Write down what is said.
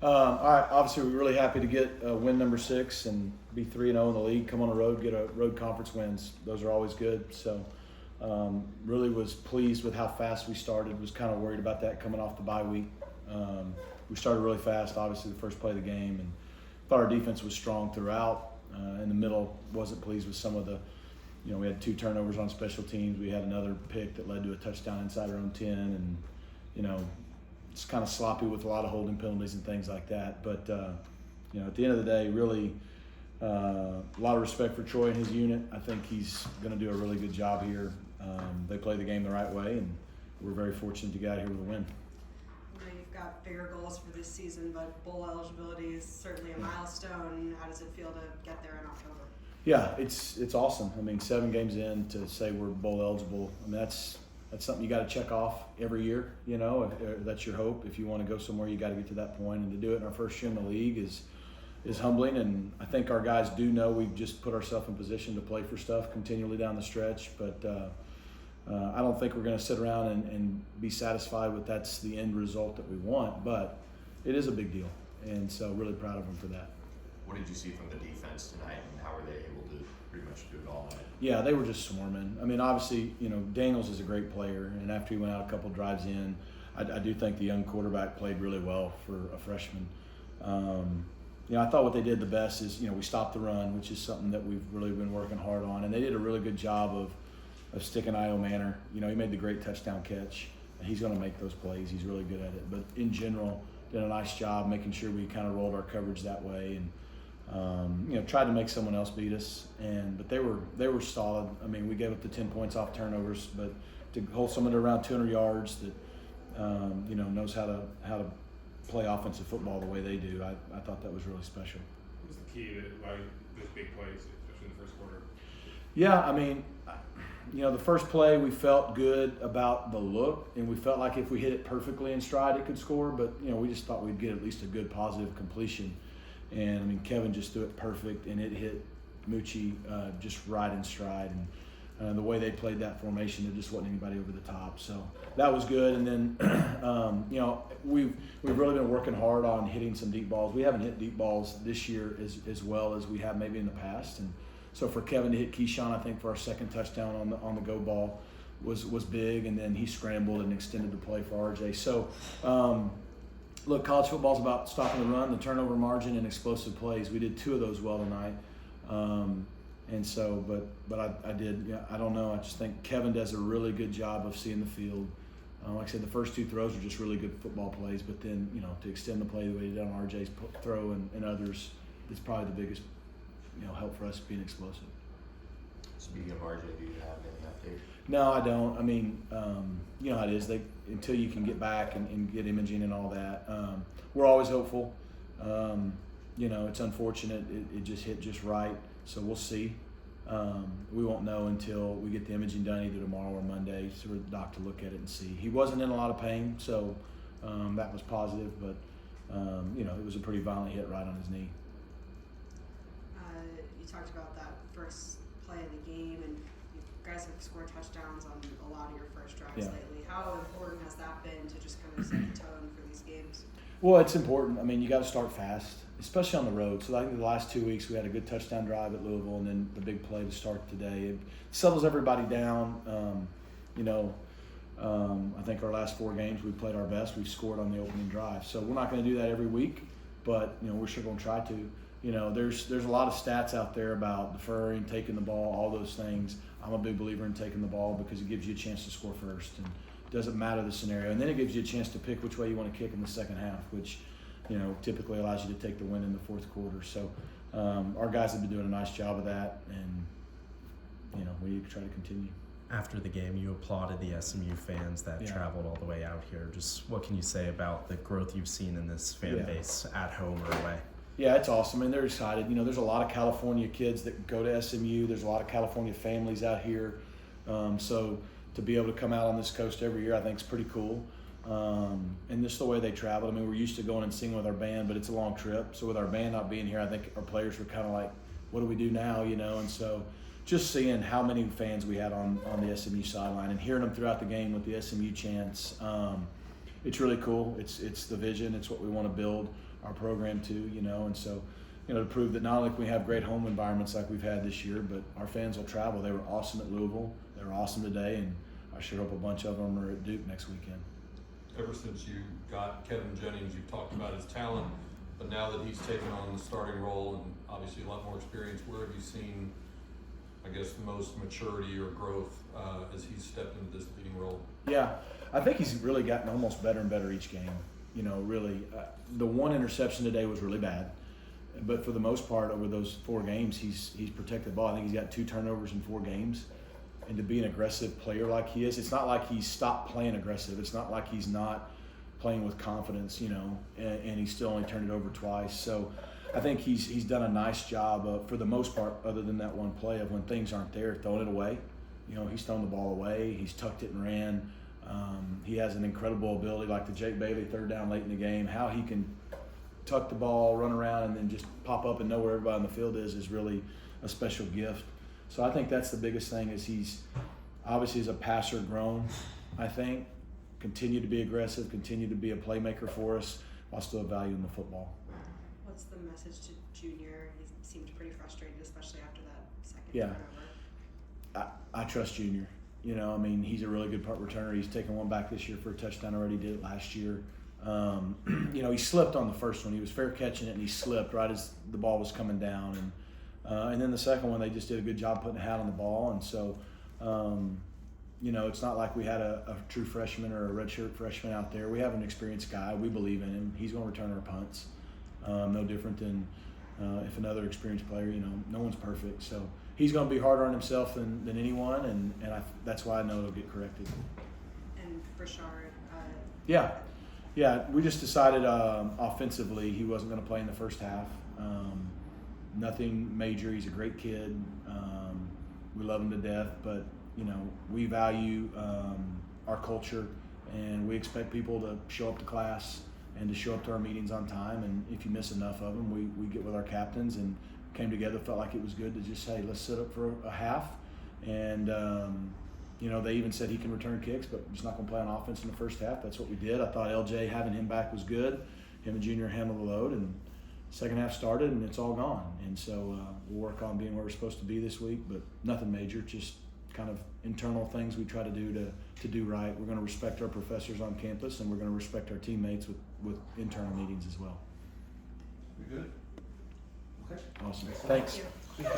Obviously, we're really happy to get win number 6 and be 3-0 in the league. Come on the road, get a road conference wins. Those are always good. So, really was pleased with how fast we started. Was kind of worried about that coming off the bye week. We started really fast, obviously, the first play of the game, and thought our defense was strong throughout. In the middle, wasn't pleased with some of the, we had 2 turnovers on special teams. We had another pick that led to a touchdown inside our own 10, and, it's kind of sloppy with a lot of holding penalties and things like that. But, at the end of the day, really a lot of respect for Troy and his unit. I think he's going to do a really good job here. They play the game the right way, and we're very fortunate to get out here with a win. You've got bigger goals for this season, but bowl eligibility is certainly a milestone. How does it feel to get there in October? Yeah, it's awesome. 7 games in to say we're bowl eligible. That's something you got to check off every year. If that's your hope. If you want to go somewhere, you got to get to that point. And to do it in our first year in the league is humbling. And I think our guys do know we've just put ourselves in position to play for stuff continually down the stretch. But I don't think we're going to sit around and be satisfied with that's the end result that we want. But it is a big deal, and so really proud of them for that. What did you see from the defense tonight, and how were they able to pretty much do it all night? Yeah, they were just swarming. Obviously, Daniels is a great player, and after he went out a couple drives in, I do think the young quarterback played really well for a freshman. I thought what they did the best is, we stopped the run, which is something that we've really been working hard on, and they did a really good job of sticking Io Manor. He made the great touchdown catch. He's going to make those plays. He's really good at it. But in general, did a nice job making sure we kind of rolled our coverage that way, and tried to make someone else beat us. But they were solid. We gave up the 10 points off turnovers, but to hold someone to around 200 yards that knows how to play offensive football the way they do, I thought that was really special. What was the key to why those big plays, especially in the first quarter? Yeah, the first play we felt good about the look, and we felt like if we hit it perfectly in stride, it could score. But we just thought we'd get at least a good positive completion. And Kevin just threw it perfect, and it hit Moochie just right in stride. And the way they played that formation, there just wasn't anybody over the top. So that was good. And then we've really been working hard on hitting some deep balls. We haven't hit deep balls this year as well as we have maybe in the past. And so for Kevin to hit Keyshawn, I think for our second touchdown on the go ball was big. And then he scrambled and extended the play for RJ. So. Look, college football is about stopping the run, the turnover margin, and explosive plays. We did 2 of those well tonight, but I did. Yeah, I don't know. I just think Kevin does a really good job of seeing the field. Like I said, the first 2 throws are just really good football plays. But then, to extend the play the way he did on RJ's throw and others, is probably the biggest, help for us being explosive. Speaking of RJ, do you have any update? No, I don't. You know how it is. Until you can get back and get imaging and all that, we're always hopeful. It's unfortunate. It just hit just right. So we'll see. We won't know until we get the imaging done either tomorrow or Monday for the doc to look at it and see. He wasn't in a lot of pain, so that was positive. But, it was a pretty violent hit right on his knee. You talked about that first play of the game, and you guys have scored touchdowns on a lot of your first drives lately. How important has that been to just kind of set the tone for these games? Well, it's important. You got to start fast, especially on the road. So I think the last 2 weeks we had a good touchdown drive at Louisville, and then the big play to start today. It settles everybody down. I think our last 4 games we played our best. We've scored on the opening drive. So we're not going to do that every week, but we're sure going to try to. There's a lot of stats out there about deferring, taking the ball, all those things. I'm a big believer in taking the ball because it gives you a chance to score first, and it doesn't matter the scenario. And then it gives you a chance to pick which way you want to kick in the second half, which typically allows you to take the win in the fourth quarter. So our guys have been doing a nice job of that, and we try to continue. After the game, you applauded the SMU fans that traveled all the way out here. Just what can you say about the growth you've seen in this fan base at home or away? Yeah, it's awesome. They're excited. There's a lot of California kids that go to SMU. There's a lot of California families out here. So to be able to come out on this coast every year, I think is pretty cool. And just the way they travel. We're used to going and singing with our band, but it's a long trip. So with our band not being here, I think our players were kind of like, what do we do now, And so just seeing how many fans we had on the SMU sideline and hearing them throughout the game with the SMU chants, it's really cool. It's the vision. It's what we want to build our program too, you know, and so, you know, to prove that not only can we have great home environments like we've had this year, but our fans will travel. They were awesome at Louisville. They were awesome today, and I sure hope a bunch of them are at Duke next weekend. Ever since you got Kevin Jennings, you've talked about his talent, but now that he's taken on the starting role and obviously a lot more experience, where have you seen, I guess, the most maturity or growth as he's stepped into this leading role? Yeah, I think he's really gotten almost better and better each game. You know, really, the one interception today was really bad, but for the most part, over those 4 games, he's protected the ball. I think he's got 2 turnovers in 4 games. And to be an aggressive player like he is, it's not like he's stopped playing aggressive. It's not like he's not playing with confidence, you know, and he's still only turned it over twice. So I think he's done a nice job of, for the most part, other than that one play of when things aren't there, throwing it away. You know, he's thrown the ball away. He's tucked it and ran. He has an incredible ability, like the Jake Bailey 3rd down late in the game. How he can tuck the ball, run around, and then just pop up and know where everybody on the field is really a special gift. So I think that's the biggest thing is he's obviously as a passer grown, I think, continue to be aggressive, continue to be a playmaker for us while still valuing the football. What's the message to Junior? He seemed pretty frustrated, especially after that second Yeah. turnover. I trust Junior. You know, I mean, he's a really good punt returner. He's taken one back this year for a touchdown already, did it last year. You know, he slipped on the first one. He was fair catching it, and he slipped right as the ball was coming down. And then the second one, they just did a good job putting a hat on the ball. And so, you know, it's not like we had a true freshman or a redshirt freshman out there. We have an experienced guy. We believe in him. He's going to return our punts. No different than if another experienced player, you know, no one's perfect. So he's going to be harder on himself than anyone, and that's why I know he'll get corrected. And Brashard, Yeah, we just decided offensively he wasn't going to play in the first half. Nothing major. He's a great kid. We love him to death, but you know we value our culture, and we expect people to show up to class and to show up to our meetings on time. And if you miss enough of them, we get with our captains and came together. Felt like it was good to just say, let's sit up for a half. And you know, they even said he can return kicks, but he's not going to play on offense in the first half. That's what we did. I thought LJ having him back was good. Him and Junior handled the load, and second half started, and it's all gone. And so we'll work on being where we're supposed to be this week, but nothing major, just kind of internal things we try to do to do right. We're going to respect our professors on campus, and we're going to respect our teammates with internal meetings as well. We good? Okay. Awesome. Thanks. Thank you.